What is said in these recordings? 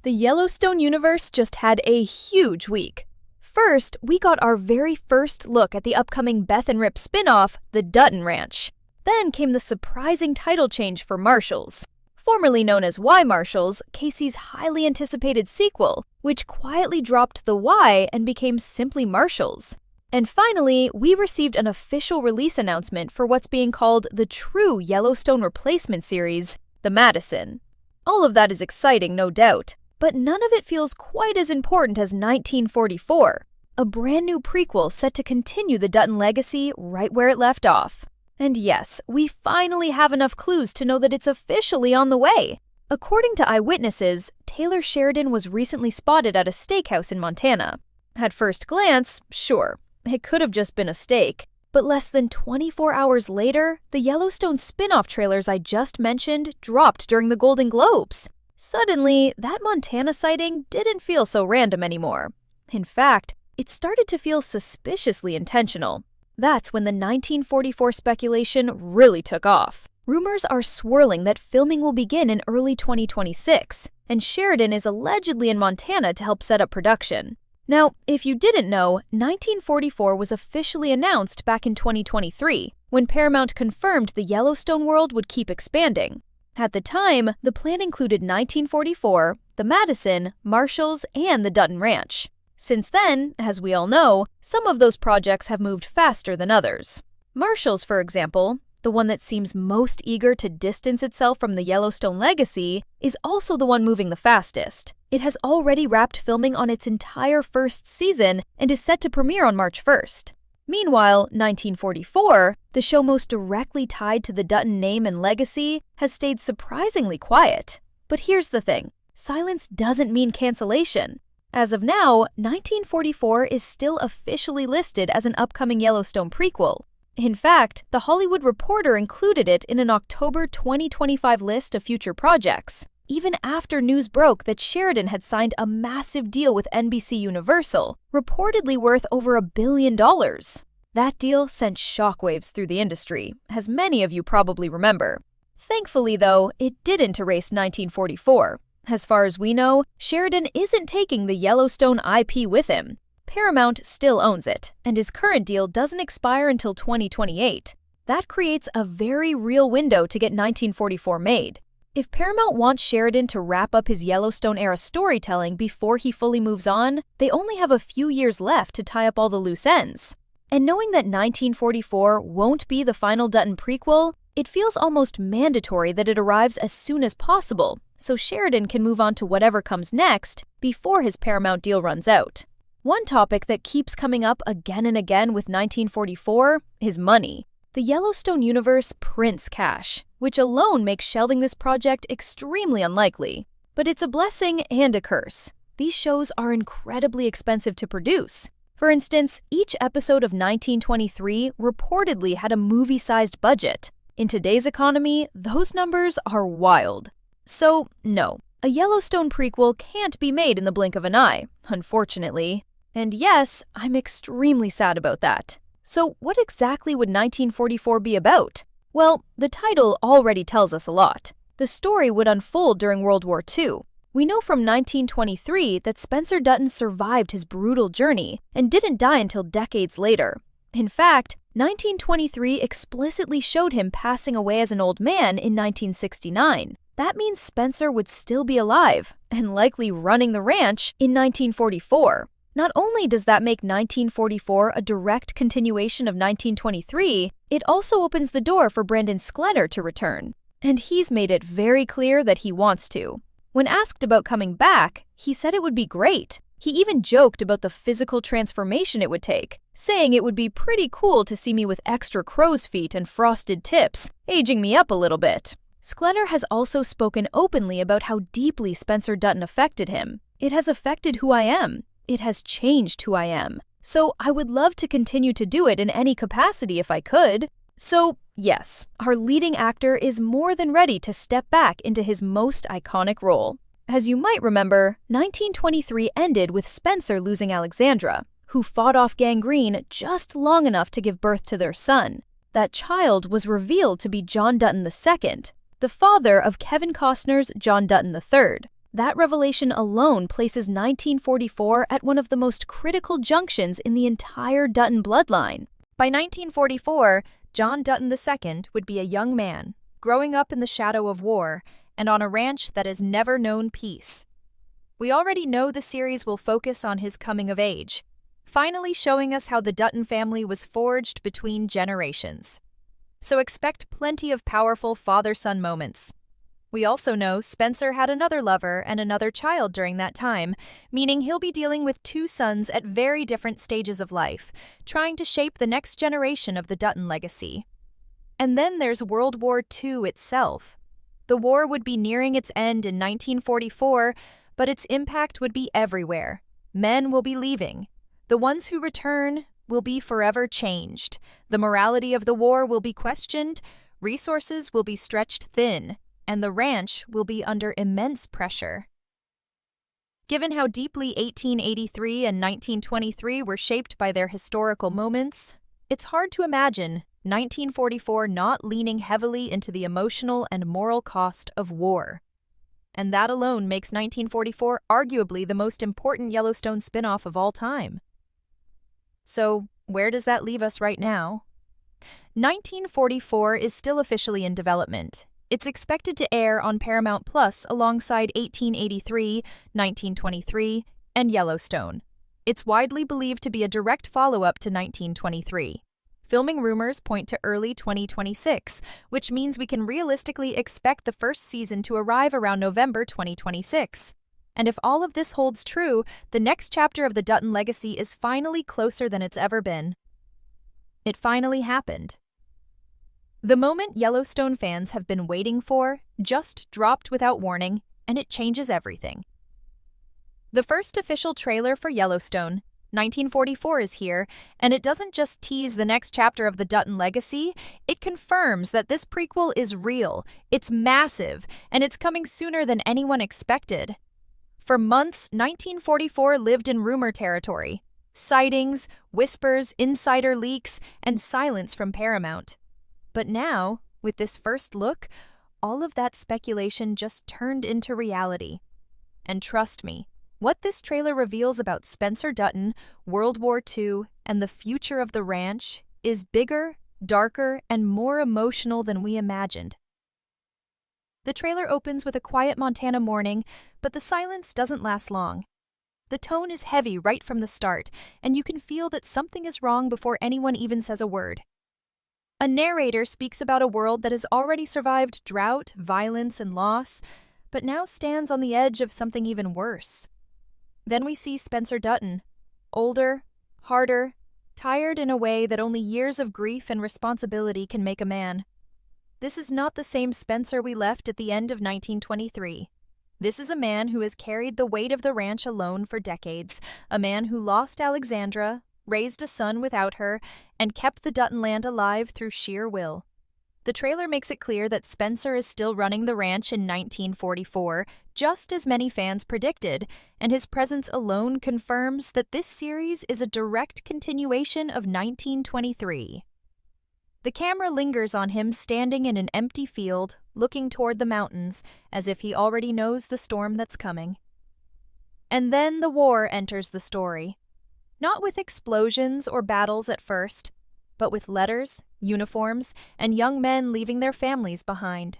The Yellowstone universe just had a huge week. First, we got our very first look at the upcoming Beth and Rip spin-off, The Dutton Ranch. Then came the surprising title change for Marshals. Formerly known as Y Marshals, Casey's highly anticipated sequel, which quietly dropped the Y and became simply Marshals. And finally, we received an official release announcement for what's being called the true Yellowstone replacement series, The Madison. All of that is exciting, no doubt, but none of it feels quite as important as 1944, a brand new prequel set to continue the Dutton legacy right where it left off. And yes, we finally have enough clues to know that it's officially on the way. According to eyewitnesses, Taylor Sheridan was recently spotted at a steakhouse in Montana. At first glance, sure, it could have just been a steak. But less than 24 hours later, the Yellowstone spin-off trailers I just mentioned dropped during the Golden Globes. Suddenly, that Montana sighting didn't feel so random anymore. In fact, it started to feel suspiciously intentional. That's when the 1944 speculation really took off. Rumors are swirling that filming will begin in early 2026, and Sheridan is allegedly in Montana to help set up production. Now, if you didn't know, 1944 was officially announced back in 2023, when Paramount confirmed the Yellowstone world would keep expanding. At the time, the plan included 1944, the Madison, Marshals, and the Dutton Ranch. Since then, as we all know, some of those projects have moved faster than others. Marshals, for example, the one that seems most eager to distance itself from the Yellowstone legacy, is also the one moving the fastest. It has already wrapped filming on its entire first season and is set to premiere on March 1st. Meanwhile, 1944, the show most directly tied to the Dutton name and legacy, has stayed surprisingly quiet. But here's the thing, silence doesn't mean cancellation. As of now, 1944 is still officially listed as an upcoming Yellowstone prequel. In fact, The Hollywood Reporter included it in an October 2025 list of future projects, even after news broke that Sheridan had signed a massive deal with NBC Universal, reportedly worth over $1 billion. That deal sent shockwaves through the industry, as many of you probably remember. Thankfully, though, it didn't erase 1944. As far as we know, Sheridan isn't taking the Yellowstone IP with him. Paramount still owns it, and his current deal doesn't expire until 2028. That creates a very real window to get 1944 made. If Paramount wants Sheridan to wrap up his Yellowstone-era storytelling before he fully moves on, they only have a few years left to tie up all the loose ends. And knowing that 1944 won't be the final Dutton prequel, it feels almost mandatory that it arrives as soon as possible, so Sheridan can move on to whatever comes next before his Paramount deal runs out. One topic that keeps coming up again and again with 1944 is money. The Yellowstone universe prints cash, which alone makes shelving this project extremely unlikely. But it's a blessing and a curse. These shows are incredibly expensive to produce. For instance, each episode of 1923 reportedly had a movie-sized budget. In today's economy, those numbers are wild. So, no, a Yellowstone prequel can't be made in the blink of an eye, unfortunately. And yes, I'm extremely sad about that. So what exactly would 1944 be about? Well, the title already tells us a lot. The story would unfold during World War II. We know from 1923 that Spencer Dutton survived his brutal journey and didn't die until decades later. In fact, 1923 explicitly showed him passing away as an old man in 1969. That means Spencer would still be alive and likely running the ranch in 1944. Not only does that make 1944 a direct continuation of 1923, it also opens the door for Brandon Skletter to return. And he's made it very clear that he wants to. When asked about coming back, he said it would be great. He even joked about the physical transformation it would take, saying it would be pretty cool to see me with extra crow's feet and frosted tips, aging me up a little bit. Skletter has also spoken openly about how deeply Spencer Dutton affected him. It has affected who I am. It has changed who I am. So I would love to continue to do it in any capacity if I could. So yes, our leading actor is more than ready to step back into his most iconic role. As you might remember, 1923 ended with Spencer losing Alexandra, who fought off gangrene just long enough to give birth to their son. That child was revealed to be John Dutton II, the father of Kevin Costner's John Dutton III. That revelation alone places 1944 at one of the most critical junctions in the entire Dutton bloodline. By 1944, John Dutton II would be a young man, growing up in the shadow of war, and on a ranch that has never known peace. We already know the series will focus on his coming of age, finally showing us how the Dutton family was forged between generations. So expect plenty of powerful father-son moments. We also know Spencer had another lover and another child during that time, meaning he'll be dealing with two sons at very different stages of life, trying to shape the next generation of the Dutton legacy. And then there's World War II itself. The war would be nearing its end in 1944, but its impact would be everywhere. Men will be leaving. The ones who return will be forever changed. The morality of the war will be questioned, resources will be stretched thin, and the ranch will be under immense pressure. Given how deeply 1883 and 1923 were shaped by their historical moments, it's hard to imagine 1944 not leaning heavily into the emotional and moral cost of war. And that alone makes 1944 arguably the most important Yellowstone spin-off of all time. So, where does that leave us right now? 1944 is still officially in development. It's expected to air on Paramount Plus alongside 1883, 1923, and Yellowstone. It's widely believed to be a direct follow-up to 1923. Filming rumors point to early 2026, which means we can realistically expect the first season to arrive around November 2026. And if all of this holds true, the next chapter of the Dutton legacy is finally closer than it's ever been. It finally happened. The moment Yellowstone fans have been waiting for just dropped without warning, and it changes everything. The first official trailer for Yellowstone, 1944, is here, and it doesn't just tease the next chapter of the Dutton legacy, it confirms that this prequel is real, it's massive, and it's coming sooner than anyone expected. For months, 1944 lived in rumor territory. Sightings, whispers, insider leaks, and silence from Paramount. But now, with this first look, all of that speculation just turned into reality. And trust me, what this trailer reveals about Spencer Dutton, World War II, and the future of the ranch is bigger, darker, and more emotional than we imagined. The trailer opens with a quiet Montana morning, but the silence doesn't last long. The tone is heavy right from the start, and you can feel that something is wrong before anyone even says a word. A narrator speaks about a world that has already survived drought, violence, and loss, but now stands on the edge of something even worse. Then we see Spencer Dutton, older, harder, tired in a way that only years of grief and responsibility can make a man. This is not the same Spencer we left at the end of 1923. This is a man who has carried the weight of the ranch alone for decades, a man who lost Alexandra, raised a son without her, and kept the Dutton land alive through sheer will. The trailer makes it clear that Spencer is still running the ranch in 1944, just as many fans predicted, and his presence alone confirms that this series is a direct continuation of 1923. The camera lingers on him standing in an empty field, looking toward the mountains, as if he already knows the storm that's coming. And then the war enters the story. Not with explosions or battles at first, but with letters, uniforms, and young men leaving their families behind.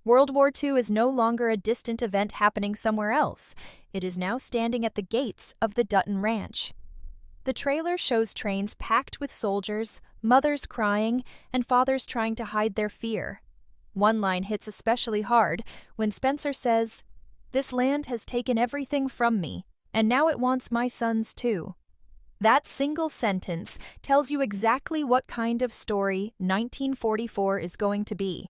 World War II is no longer a distant event happening somewhere else. It is now standing at the gates of the Dutton Ranch. The trailer shows trains packed with soldiers, mothers crying, and fathers trying to hide their fear. One line hits especially hard when Spencer says, "This land has taken everything from me, and now it wants my sons too." That single sentence tells you exactly what kind of story 1944 is going to be.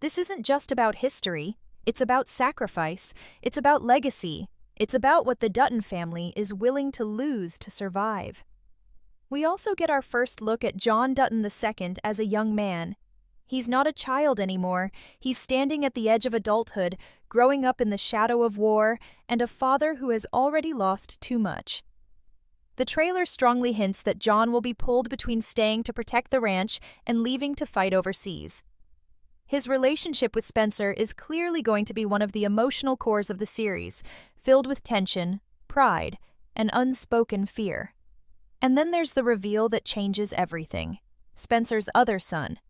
This isn't just about history, it's about sacrifice, it's about legacy, it's about what the Dutton family is willing to lose to survive. We also get our first look at John Dutton II as a young man. He's not a child anymore, he's standing at the edge of adulthood, growing up in the shadow of war, and a father who has already lost too much. The trailer strongly hints that John will be pulled between staying to protect the ranch and leaving to fight overseas. His relationship with Spencer is clearly going to be one of the emotional cores of the series, filled with tension, pride, and unspoken fear. And then there's the reveal that changes everything: Spencer's other son.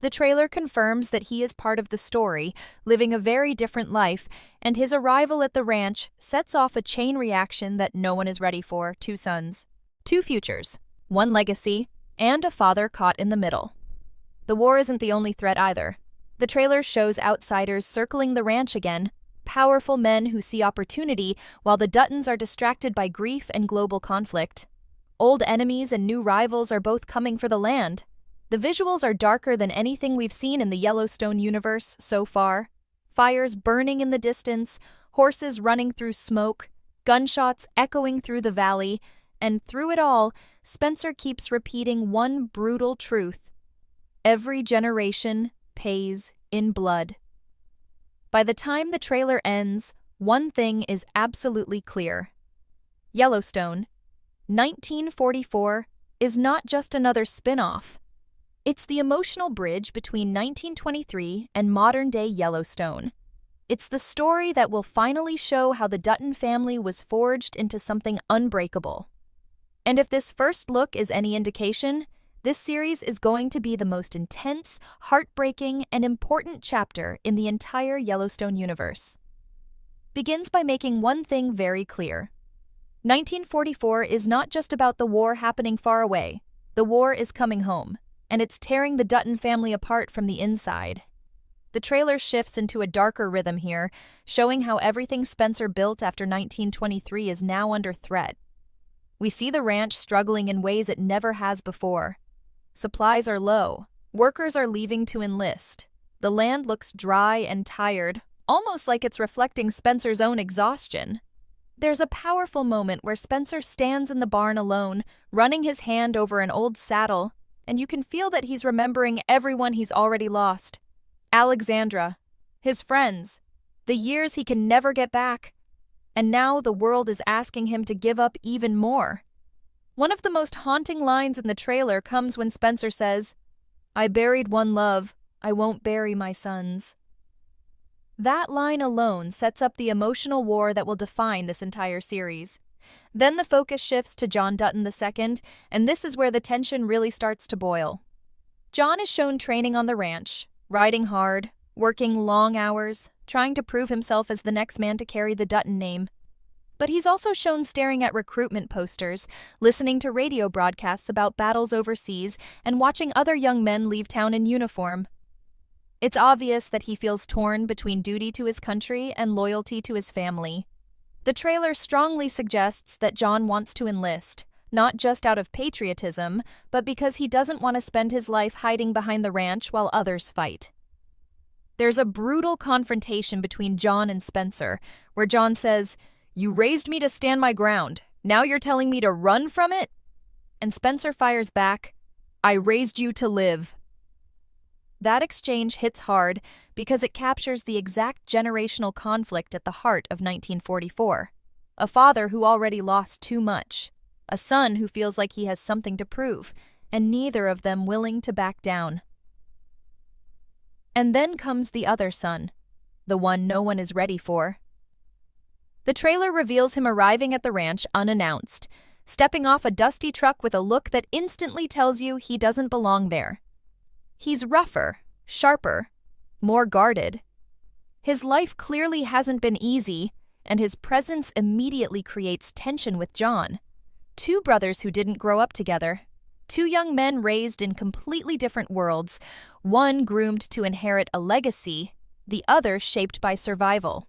The trailer confirms that he is part of the story, living a very different life, and his arrival at the ranch sets off a chain reaction that no one is ready for. 2 sons, 2 futures, 1 legacy, and a father caught in the middle. The war isn't the only threat either. The trailer shows outsiders circling the ranch again, powerful men who see opportunity while the Duttons are distracted by grief and global conflict. Old enemies and new rivals are both coming for the land. The visuals are darker than anything we've seen in the Yellowstone universe so far. Fires burning in the distance, horses running through smoke, gunshots echoing through the valley, and through it all, Spencer keeps repeating one brutal truth: every generation pays in blood. By the time the trailer ends, one thing is absolutely clear. Yellowstone, 1944, is not just another spin-off. It's the emotional bridge between 1923 and modern-day Yellowstone. It's the story that will finally show how the Dutton family was forged into something unbreakable. And if this first look is any indication, this series is going to be the most intense, heartbreaking, and important chapter in the entire Yellowstone universe. Begins by making one thing very clear. 1944 is not just about the war happening far away. The war is coming home, and it's tearing the Dutton family apart from the inside. The trailer shifts into a darker rhythm here, showing how everything Spencer built after 1923 is now under threat. We see the ranch struggling in ways it never has before. Supplies are low. Workers are leaving to enlist. The land looks dry and tired, almost like it's reflecting Spencer's own exhaustion. There's a powerful moment where Spencer stands in the barn alone, running his hand over an old saddle, and you can feel that he's remembering everyone he's already lost. Alexandra, his friends, the years he can never get back. And now the world is asking him to give up even more. One of the most haunting lines in the trailer comes when Spencer says, "I buried one love, I won't bury my sons." That line alone sets up the emotional war that will define this entire series. Then the focus shifts to John Dutton II, and this is where the tension really starts to boil. John is shown training on the ranch, riding hard, working long hours, trying to prove himself as the next man to carry the Dutton name. But he's also shown staring at recruitment posters, listening to radio broadcasts about battles overseas, and watching other young men leave town in uniform. It's obvious that he feels torn between duty to his country and loyalty to his family. The trailer strongly suggests that John wants to enlist, not just out of patriotism, but because he doesn't want to spend his life hiding behind the ranch while others fight. There's a brutal confrontation between John and Spencer, where John says, "You raised me to stand my ground. Now you're telling me to run from it?" And Spencer fires back, "I raised you to live." That exchange hits hard because it captures the exact generational conflict at the heart of 1944. A father who already lost too much. A son who feels like he has something to prove, and neither of them willing to back down. And then comes the other son, the one no one is ready for. The trailer reveals him arriving at the ranch unannounced, stepping off a dusty truck with a look that instantly tells you he doesn't belong there. He's rougher, sharper, more guarded. His life clearly hasn't been easy, and his presence immediately creates tension with John. 2 brothers who didn't grow up together. 2 young men raised in completely different worlds, one groomed to inherit a legacy, the other shaped by survival.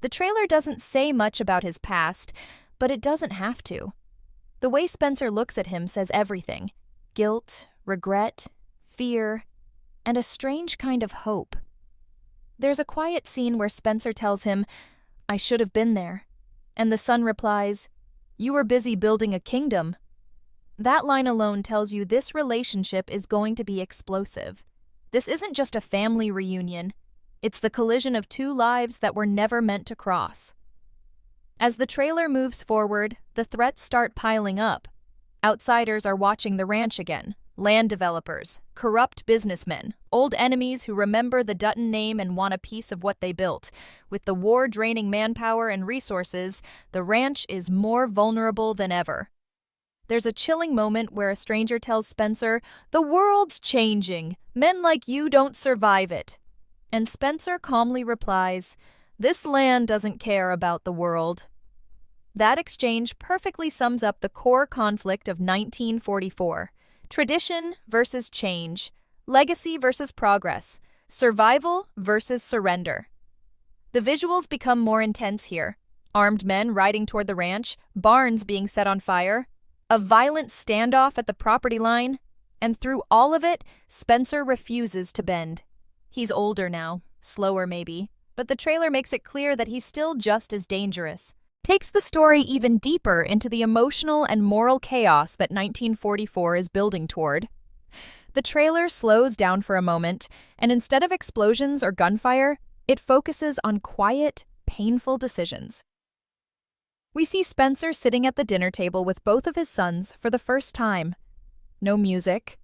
The trailer doesn't say much about his past, but it doesn't have to. The way Spencer looks at him says everything: guilt, regret, fear, and a strange kind of hope. There's a quiet scene where Spencer tells him, "I should have been there," and the son replies, "You were busy building a kingdom." That line alone tells you this relationship is going to be explosive. This isn't just a family reunion. It's the collision of 2 lives that were never meant to cross. As the trailer moves forward, the threats start piling up. Outsiders are watching the ranch again, Land developers, corrupt businessmen, old enemies who remember the Dutton name and want a piece of what they built. With the war draining manpower and resources, the ranch is more vulnerable than ever. There's a chilling moment where a stranger tells Spencer, "The world's changing. Men like you don't survive it." And Spencer calmly replies, "This land doesn't care about the world." That exchange perfectly sums up the core conflict of 1944. Tradition versus change, legacy versus progress, survival versus surrender. The visuals become more intense here. Armed men riding toward the ranch, barns being set on fire, a violent standoff at the property line, and through all of it, Spencer refuses to bend. He's older now, slower maybe, but the trailer makes it clear that he's still just as dangerous. Takes the story even deeper into the emotional and moral chaos that 1944 is building toward. The trailer slows down for a moment, and instead of explosions or gunfire, it focuses on quiet, painful decisions. We see Spencer sitting at the dinner table with both of his sons for the first time. No music,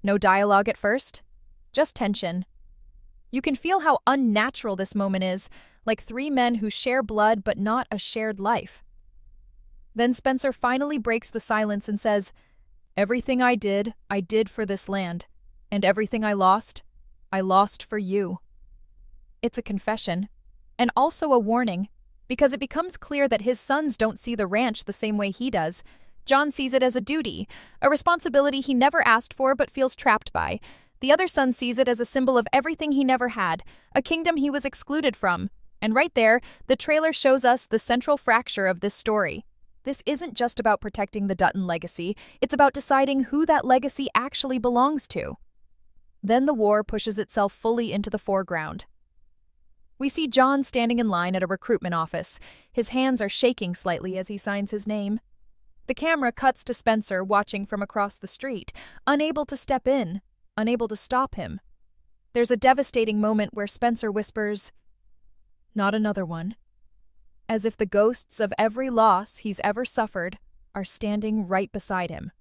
no dialogue at first, just tension. You can feel how unnatural this moment is, like three men who share blood but not a shared life. Then Spencer finally breaks the silence and says, "Everything I did for this land, and everything I lost for you." It's a confession, and also a warning, because it becomes clear that his sons don't see the ranch the same way he does. John sees it as a duty, a responsibility he never asked for but feels trapped by. The other son sees it as a symbol of everything he never had, a kingdom he was excluded from. And right there, the trailer shows us the central fracture of this story. This isn't just about protecting the Dutton legacy, it's about deciding who that legacy actually belongs to. Then the war pushes itself fully into the foreground. We see John standing in line at a recruitment office. His hands are shaking slightly as he signs his name. The camera cuts to Spencer watching from across the street, unable to step in, unable to stop him. There's a devastating moment where Spencer whispers, "Not another one," as if the ghosts of every loss he's ever suffered are standing right beside him.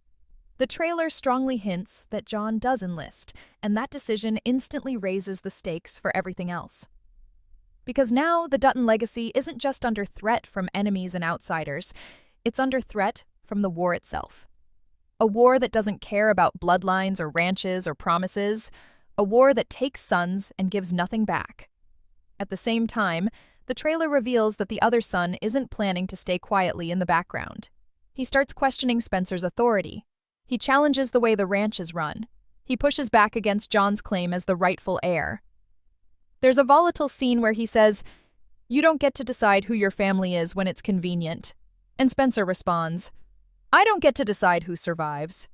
The trailer strongly hints that John does enlist, and that decision instantly raises the stakes for everything else. Because now the Dutton legacy isn't just under threat from enemies and outsiders, it's under threat from the war itself. A war that doesn't care about bloodlines or ranches or promises, a war that takes sons and gives nothing back. At the same time, the trailer reveals that the other son isn't planning to stay quietly in the background. He starts questioning Spencer's authority. He challenges the way the ranch is run. He pushes back against John's claim as the rightful heir. There's a volatile scene where he says, "You don't get to decide who your family is when it's convenient." And Spencer responds, "I don't get to decide who survives."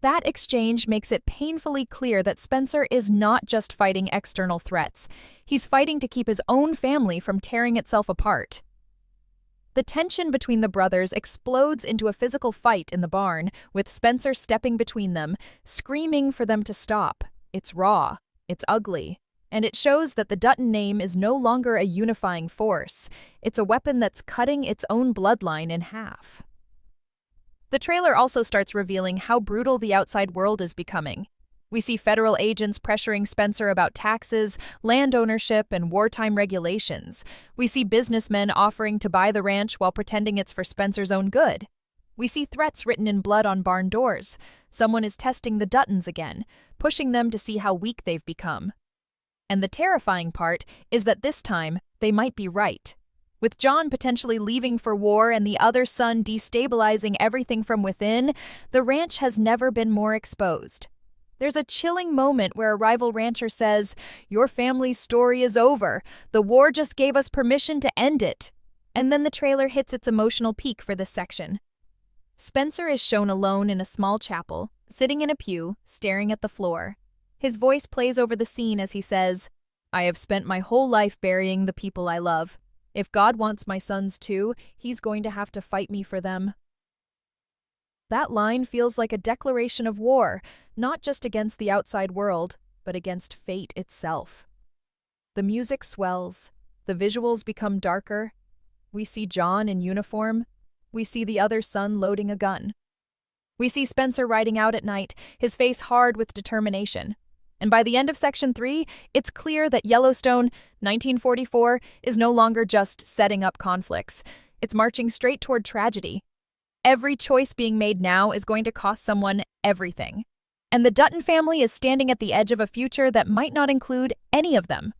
That exchange makes it painfully clear that Spencer is not just fighting external threats. He's fighting to keep his own family from tearing itself apart. The tension between the brothers explodes into a physical fight in the barn, with Spencer stepping between them, screaming for them to stop. It's raw, it's ugly, and it shows that the Dutton name is no longer a unifying force. It's a weapon that's cutting its own bloodline in half. The trailer also starts revealing how brutal the outside world is becoming. We see federal agents pressuring Spencer about taxes, land ownership, and wartime regulations. We see businessmen offering to buy the ranch while pretending it's for Spencer's own good. We see threats written in blood on barn doors. Someone is testing the Duttons again, pushing them to see how weak they've become. And the terrifying part is that this time, they might be right. With John potentially leaving for war and the other son destabilizing everything from within, the ranch has never been more exposed. There's a chilling moment where a rival rancher says, "Your family's story is over. The war just gave us permission to end it." And then the trailer hits its emotional peak for this section. Spencer is shown alone in a small chapel, sitting in a pew, staring at the floor. His voice plays over the scene as he says, "I have spent my whole life burying the people I love. If God wants my sons too, he's going to have to fight me for them." That line feels like a declaration of war, not just against the outside world, but against fate itself. The music swells, the visuals become darker. We see John in uniform. We see the other son loading a gun. We see Spencer riding out at night, his face hard with determination. And by the end of Section 3, it's clear that Yellowstone, 1944, is no longer just setting up conflicts. It's marching straight toward tragedy. Every choice being made now is going to cost someone everything. And the Dutton family is standing at the edge of a future that might not include any of them.